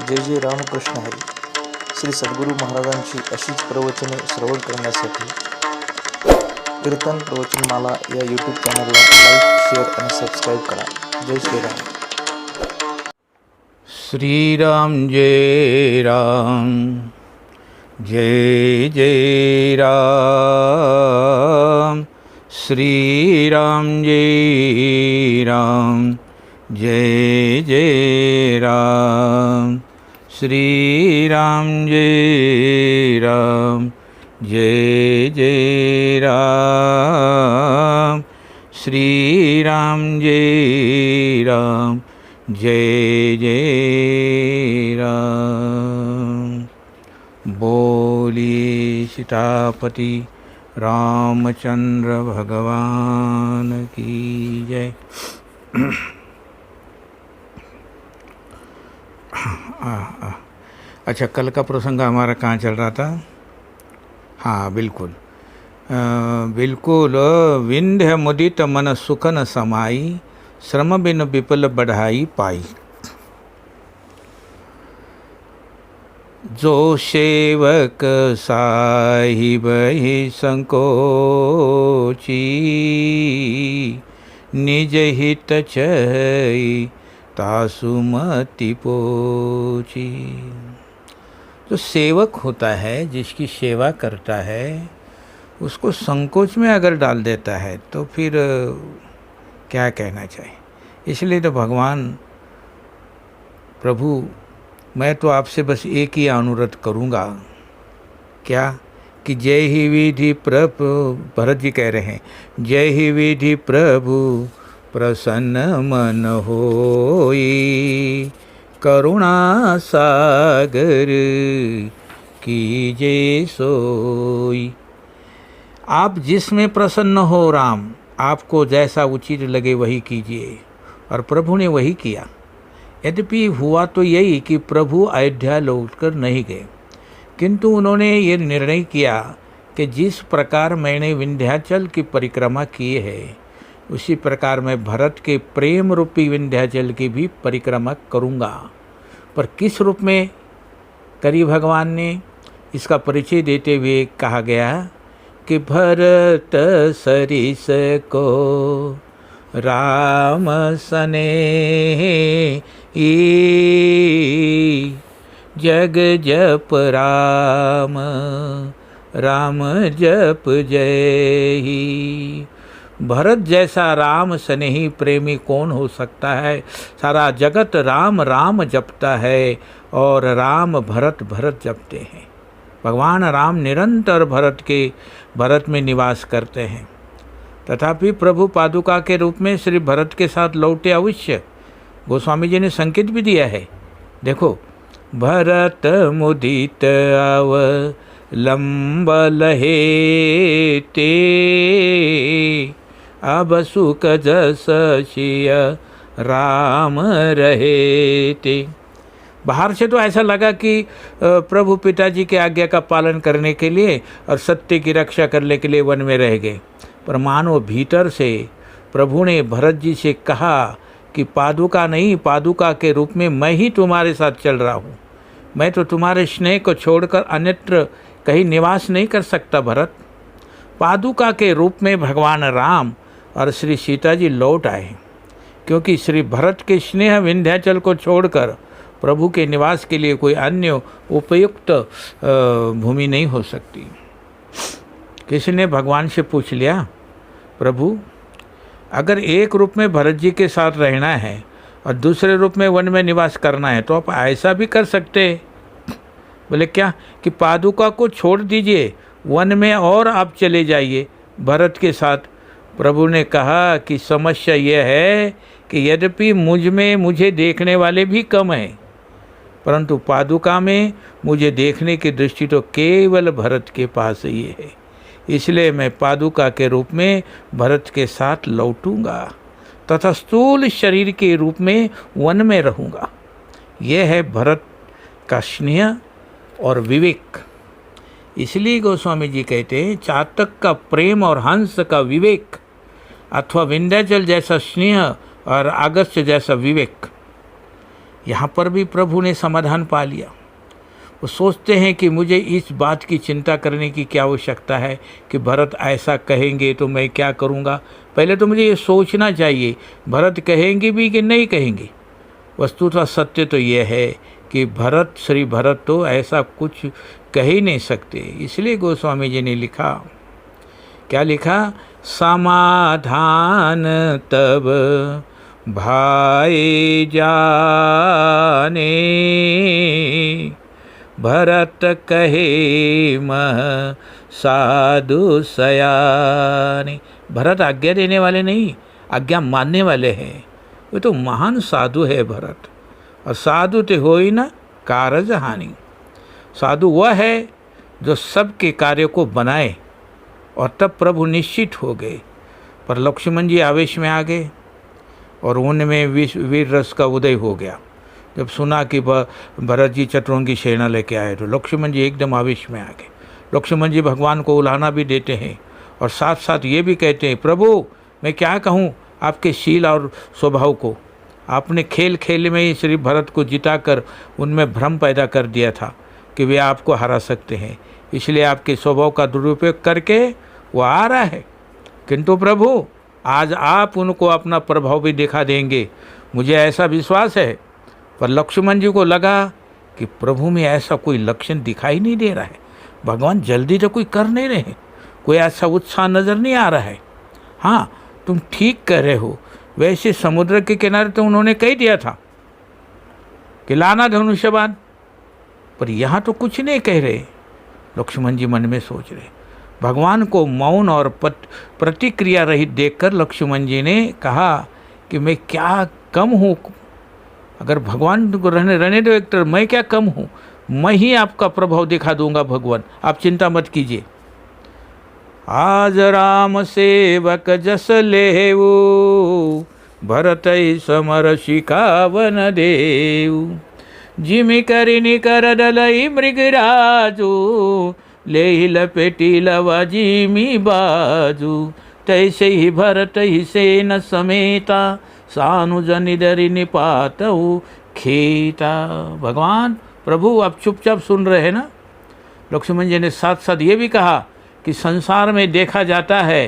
जय जय रामकृष्ण हरी. श्री सद्गुरू महाराजांची अशीच प्रवचने श्रवण करण्यासाठी कीर्तन प्रवचनमाला या यूट्यूब चॅनलला लाईक, शेअर आणि सबस्क्राईब करा. जय श्रीराम. श्रीराम जय राम, जय जय राम. श्रीराम जय राम, जय जय राम. श्रीराम जय राम, जय जय राम. श्रीराम जय राम, जय जय राम. बोली सीतापति रामचंद्र भगवान की जय. अच्छा, कल का प्रसंग हमारा कहाँ चल रहा था? हाँ, बिल्कुल बिल्कुल. विंध्य मुदित मन सुख न समाई, श्रम बिन विपुल बढ़ाई पाई. जो सेवक साहिब ही संकोची, निज हित चई तासुमति पोची. जो सेवक होता है, जिसकी सेवा करता है, उसको संकोच में अगर डाल देता है तो फिर क्या कहना चाहिए. इसलिए तो भगवान प्रभु, मैं तो आपसे बस एक ही अनुरोध करूँगा, क्या कि जय ही विधि प्रभु, भरत जी कह रहे हैं, जय ही विधि प्रभु प्रसन्न मन होई, करुणा सागर कीजे सोई. आप जिसमें प्रसन्न हो राम, आपको जैसा उचित लगे वही कीजिए. और प्रभु ने वही किया. यद्यपि हुआ तो यही कि प्रभु अयोध्या लौटकर नहीं गए, किंतु उन्होंने ये निर्णय किया कि जिस प्रकार मैंने विंध्याचल की परिक्रमा की है, उसी प्रकार मैं भरत के प्रेम रूपी विंध्याचल की भी परिक्रमा करूँगा. पर किस रूप में करी भगवान ने, इसका परिचय देते हुए कहा गया कि भरत सरिस को राम सने जग जप राम, राम जप जय. भरत जैसा राम स्नेही प्रेमी कौन हो सकता है. सारा जगत राम राम जपता है और राम भरत भरत जपते हैं. भगवान राम निरंतर भरत में निवास करते हैं. तथापि प्रभु पादुका के रूप में श्री भरत के साथ लौटे अवश्य. गोस्वामी जी ने संकेत भी दिया है. देखो, भरत मुदित अव लंबल हे ते, अब सुख जस शिय राम रहे ते. बाहर से तो ऐसा लगा कि प्रभु पिताजी के आज्ञा का पालन करने के लिए और सत्य की रक्षा करने के लिए वन में रह गए. पर मानो भीतर से प्रभु ने भरत जी से कहा कि पादुका नहीं, पादुका के रूप में मैं ही तुम्हारे साथ चल रहा हूँ. मैं तो तुम्हारे स्नेह को छोड़कर अन्यत्र कहीं निवास नहीं कर सकता भरत. पादुका के रूप में भगवान राम और श्री सीता जी लौट आए, क्योंकि श्री भरत के स्नेह विंध्याचल को छोड़कर प्रभु के निवास के लिए कोई अन्य उपयुक्त भूमि नहीं हो सकती. किसी ने भगवान से पूछ लिया, प्रभु अगर एक रूप में भरत जी के साथ रहना है और दूसरे रूप में वन में निवास करना है तो आप ऐसा भी कर सकते. बोले क्या कि पादुका को छोड़ दीजिए वन में और आप चले जाइए भरत के साथ. प्रभु ने कहा कि समस्या यह है कि यद्यपि मुझ में मुझे देखने वाले भी कम हैं, परंतु पादुका में मुझे देखने की दृष्टि तो केवल भरत के पास ही है. इसलिए मैं पादुका के रूप में भरत के साथ लौटूंगा तथा स्थूल शरीर के रूप में वन में रहूँगा. यह है भरत का स्नेह और विवेक. इसलिए गोस्वामी जी कहते हैं, चातक का प्रेम और हंस का विवेक अथवा विंध्याचल जैसा स्नेह और अगस्त्य जैसा विवेक, यहाँ पर भी प्रभु ने समाधान पा लिया। वो सोचते हैं कि मुझे इस बात की चिंता करने की क्या आवश्यकता है कि भरत ऐसा कहेंगे तो मैं क्या करूँगा। पहले तो मुझे ये सोचना चाहिए भरत कहेंगे भी कि नहीं कहेंगे। वस्तुतः सत्य तो ये है कि श्री भरत तो ऐसा कुछ कह ही नहीं सकते। इसलिए गोस्वामी जी ने लिखा, क्या लिखा, समाधान तब भाई जाने, भरत कहे मह साधु सयाने। भरत आज्ञा देने वाले नहीं, आज्ञा मानने वाले हैं। वो तो महान साधु है भरत। और साधु तो हो ही ना कारज हानि। साधु वह है जो सबके कार्य को बनाए। और तब प्रभु निश्चित हो गए। पर लक्ष्मण जी आवेश में आ गए और उनमें वीर रस का उदय हो गया। जब सुना कि भरत जी चतुरंगी सेना लेके आए तो लक्ष्मण जी एकदम आवेश में आ गए। लक्ष्मण जी भगवान को उलाहना भी देते हैं और साथ साथ ये भी कहते हैं, प्रभु मैं क्या कहूँ आपके शील और स्वभाव को। आपने खेल खेल में ही श्री भरत को जिताकर उनमें भ्रम पैदा कर दिया था कि वे आपको हरा सकते हैं, इसलिए आपके स्वभाव का दुरुपयोग करके वो आ रहा है। किंतु प्रभु आज आप उनको अपना प्रभाव भी दिखा देंगे, मुझे ऐसा विश्वास है। पर लक्ष्मण जी को लगा कि प्रभु में ऐसा कोई लक्षण दिखाई नहीं दे रहा है। भगवान जल्दी तो कोई कर नहीं रहे, कोई ऐसा उत्साह नज़र नहीं आ रहा है। हाँ तुम ठीक कह रहे हो, वैसे समुद्र के किनारे तो उन्होंने कह दिया था कि लाना धनुष्य बाण, पर यहाँ तो कुछ नहीं कह रहे। लक्ष्मण जी मन में सोच रहे। भगवान को मौन और प्रतिक्रिया रहित देखकर लक्ष्मण जी ने कहा कि मैं क्या कम हूँ। अगर भगवान को रहने दो एक तरह, मैं क्या कम हूँ, मैं ही आपका प्रभाव दिखा दूंगा भगवान, आप चिंता मत कीजिए। आज राम सेवक जस लेऊ, भरत समर शिखावन देऊ, जिमि करिनि कर डलई मृगराजू, ले लपेटी लवा जिमि बाजू, तैसे ही भरत ही सेन समेता, सानुज निदरि निपातऊ खेता। भगवान प्रभु आप चुपचाप सुन रहे हैं ना। लक्ष्मण जी ने साथ साथ ये भी कहा कि संसार में देखा जाता है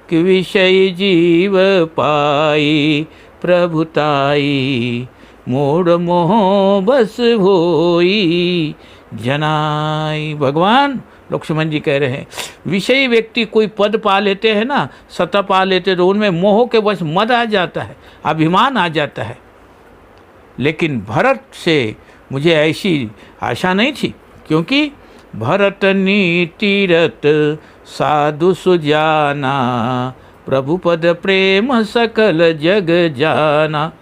कि विषय जीव पाई प्रभुताई, मोड़ मोह बस होई जनाई। भगवान लक्ष्मण जी कह रहे हैं विषयी व्यक्ति कोई पद पा लेते हैं ना, सत्ता पा लेते तो उनमें मोह के वश मद आ जाता है, अभिमान आ जाता है। लेकिन भरत से मुझे ऐसी आशा नहीं थी, क्योंकि भरत नीतिरत साधु सुजाना, प्रभु पद प्रेम सकल जग जाना।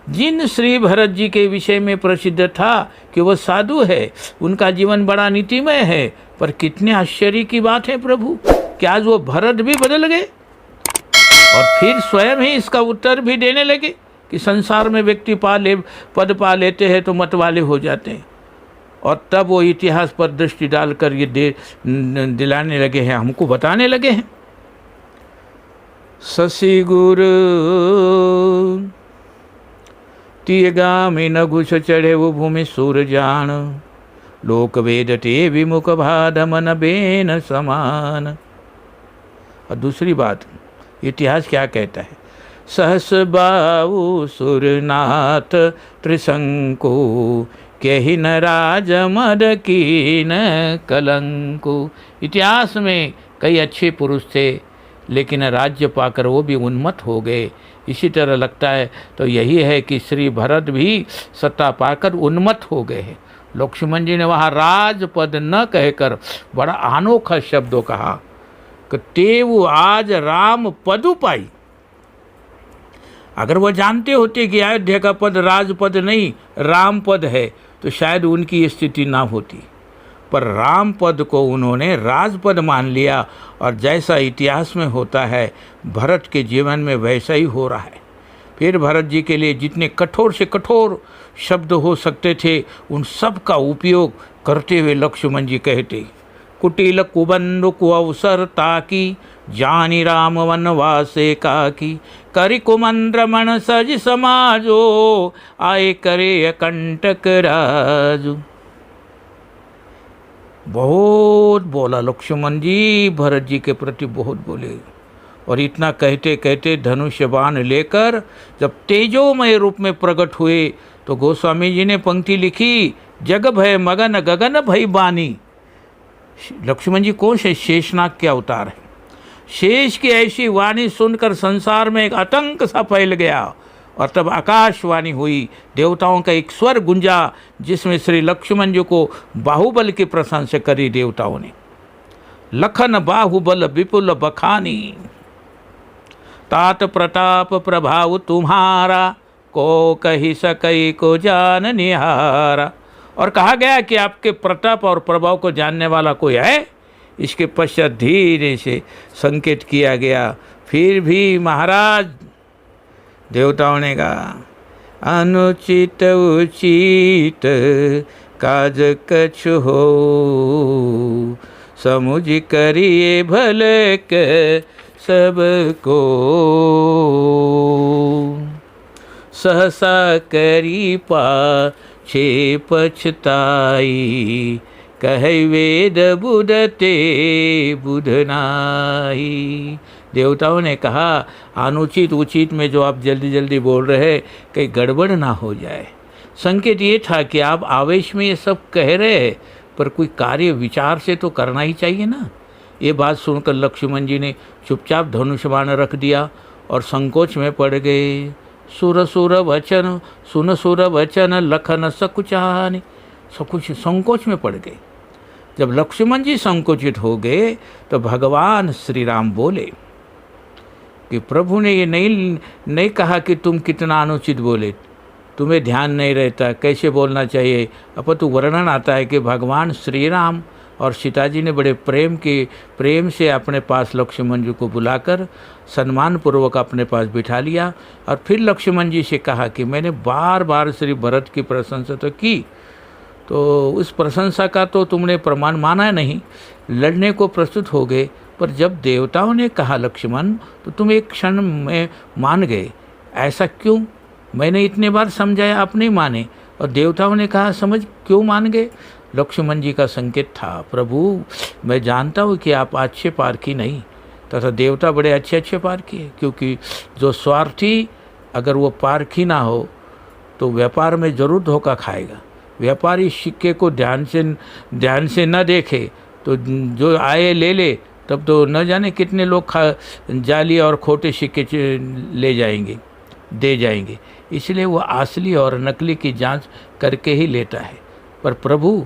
जिन श्री भरत जी के विषय में प्रसिद्ध था कि वह साधु है, उनका जीवन बड़ा नीतिमय है। पर कितने आश्चर्य की बात है प्रभु कि आज वो भरत भी बदल गए और फिर स्वयं ही इसका उत्तर भी देने लगे कि संसार में व्यक्ति पद पा लेते हैं तो मत वाले हो जाते हैं। और तब वो इतिहास पर दृष्टि डालकर ये दिलाने लगे हैं, हमको बताने लगे हैं। शशि गुरु तियगामी न घुस चढ़े वो भूमि सुर जान, लोक वेदते विमुख भादमन बेन समान। और दूसरी बात इतिहास क्या कहता है, सहस बाऊ सुरनाथ त्रिशंकु, केहि न राज मद कीन कलंकु। इतिहास में कई अच्छे पुरुष थे, लेकिन राज्य पाकर वो भी उन्मत्त हो गए। इसी तरह लगता है तो यही है कि श्री भरत भी सत्ता पाकर उन्मत्त हो गए हैं। लक्ष्मण जी ने वहाँ राजपद न कहकर बड़ा अनोखा शब्द कहा कि तेवु आज राम पदु पाई। अगर वह जानते होते कि अयोध्या का पद राजपद नहीं राम पद है तो शायद उनकी स्थिति ना होती, पर राम पद को उन्होंने राजपद मान लिया। और जैसा इतिहास में होता है भरत के जीवन में वैसा ही हो रहा है। फिर भरत जी के लिए जितने कठोर से कठोर शब्द हो सकते थे उन सब का उपयोग करते हुए लक्ष्मण जी कहते, कुटिल कुबंधु कुअवसर ताकी, जानी राम वनवासे काकी, करि कुमंद्र मन सज समाजो, आए करे कंटक राजू। बहुत बोला लक्ष्मण जी, भरत जी के प्रति बहुत बोले। और इतना कहते कहते धनुष बाण लेकर जब तेजोमय रूप में प्रकट हुए तो गोस्वामी जी ने पंक्ति लिखी, जग भय मगन गगन भय बानी। लक्ष्मण जी कौन से? शेषनाग के अवतार है। शेष की ऐसी वाणी सुनकर संसार में एक आतंक सा फैल गया और तब आकाशवाणी हुई, देवताओं का एक स्वर गुंजा जिसमें श्री लक्ष्मण जी को बाहुबल की प्रशंसा करी देवताओं ने। लखन बाहुबल विपुल बखानी, तात प्रताप प्रभाव तुम्हारा, को कही सकई को जान निहारा। और कहा गया कि आपके प्रताप और प्रभाव को जानने वाला कोई है? इसके पश्चात धीरे से संकेत किया गया। फिर भी महाराज, देवताओं ने कहा, अनुचित उचित काज कछु हो, समुझ करिए भले के सबको, सहसा करी पाछे पछताई, कहे वेद बुधते बुध नाही। देवताओं ने कहा, अनुचित उचित में जो आप जल्दी जल्दी बोल रहे हैं, कहीं गड़बड़ ना हो जाए। संकेत ये था कि आप आवेश में ये सब कह रहे हैं, पर कोई कार्य विचार से तो करना ही चाहिए ना। ये बात सुनकर लक्ष्मण जी ने चुपचाप धनुष बाण रख दिया और संकोच में पड़ गए। सुर सुर वचन सुन सुर वचन, लखन सकुचानि। सकुच संकोच में पड़ गए। जब लक्ष्मण जी संकोचित हो गए तो भगवान श्री राम बोले कि प्रभु ने ये नहीं कहा कि तुम कितना अनुचित बोले, तुम्हें ध्यान नहीं रहता कैसे बोलना चाहिए। अपितु वर्णन आता है कि भगवान श्री राम और सीता जी ने बड़े प्रेम से अपने पास लक्ष्मण जी को बुलाकर सम्मानपूर्वक अपने पास बिठा लिया और फिर लक्ष्मण जी से कहा कि मैंने बार बार श्री भरत की प्रशंसा तो की, तो उस प्रशंसा का तो तुमने प्रमाण माना नहीं, लड़ने को प्रस्तुत हो गए, पर जब देवताओं ने कहा लक्ष्मण तो तुम एक क्षण में मान गए। ऐसा क्यों? मैंने इतने बार समझाया, आप नहीं माने, और देवताओं ने कहा समझ क्यों मान गए? लक्ष्मण जी का संकेत था, प्रभु मैं जानता हूँ कि आप अच्छे पारखी नहीं, तथा देवता बड़े अच्छे पारखी है, क्योंकि जो स्वार्थी अगर वो पारखी ना हो तो व्यापार में जरूर धोखा खाएगा। व्यापारी सिक्के को ध्यान से न देखे तो जो आए ले ले, तब तो न जाने कितने लोग जाली और खोटे सिक्के दे जाएंगे। इसलिए वो असली और नकली की जांच करके ही लेता है। पर प्रभु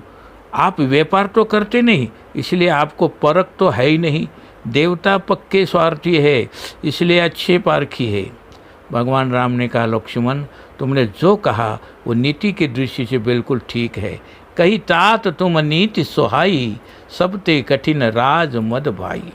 आप व्यापार तो करते नहीं, इसलिए आपको परख तो है ही नहीं। देवता पक्के स्वार्थी है, इसलिए अच्छे पारखी है। भगवान राम ने कहा, लक्ष्मण तुमने जो कहा वो नीति की दृष्टि से बिल्कुल ठीक है। कही तात तुम नीति सुहाई, सबते कठिन राज मद भाई।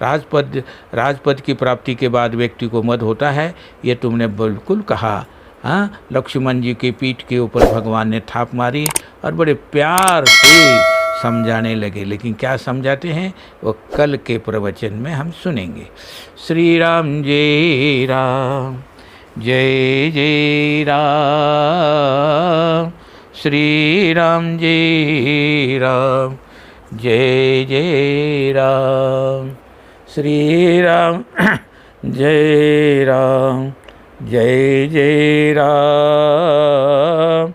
राजपद की प्राप्ति के बाद व्यक्ति को मद होता है, ये तुमने बिल्कुल कहा। हाँ, लक्ष्मण जी की पीठ के ऊपर भगवान ने थाप मारी और बड़े प्यार से समझाने लगे। लेकिन क्या समझाते हैं वो कल के प्रवचन में हम सुनेंगे। श्री राम जय राम, जय जय राम। श्री राम जय राम, जय जय राम। श्री राम जय राम, जय जय राम।